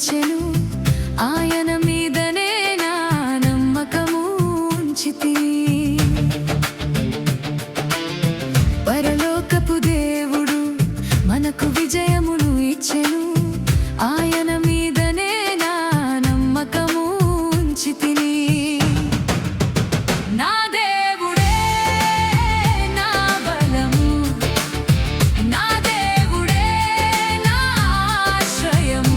ఇచ్చెను ఆయన మీదనే నా నమ్మకము ఉంచితి పరలోకపు దేవుడు మనకు విజయమును ఇచ్చెను ఆయన మీదనే నా నమ్మకము ఉంచితిని నా దేవుడే నా బలము నా దేవుడే నా ఆశ్రయము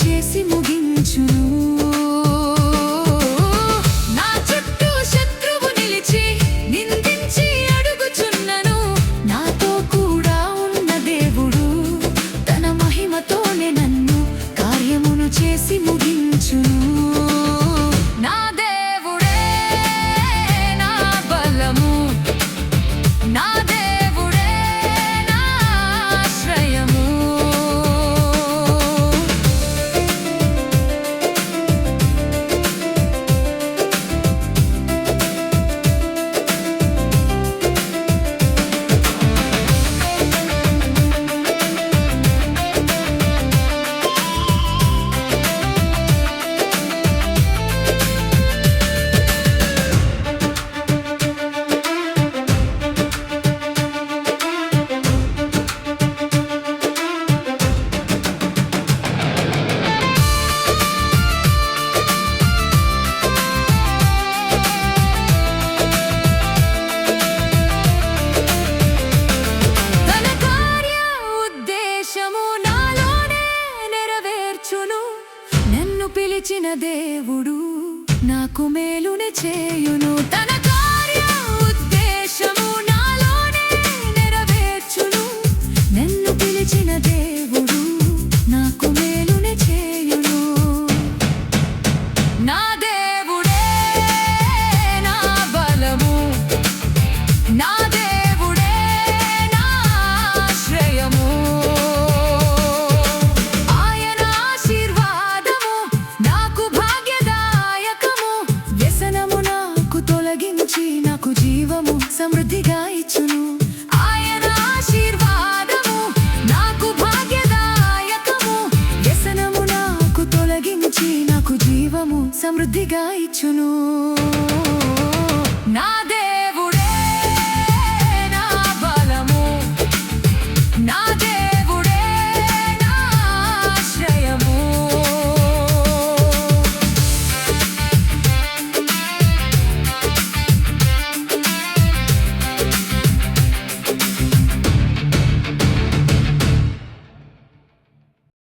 చేసి ముగించును నా చుట్టూ శత్రువు నిలిచి నిందించి అడుగుచున్నను నాతో కూడా ఉన్న దేవుడు తన మహిమతోనే నన్ను కార్యమును చేసి ముగించును నా దేవుడే నా బలము నా దేవుడే నా ఆశ్రయము నన్ను పిలిచిన దేవుడు నాకు మేలునే చేయును తన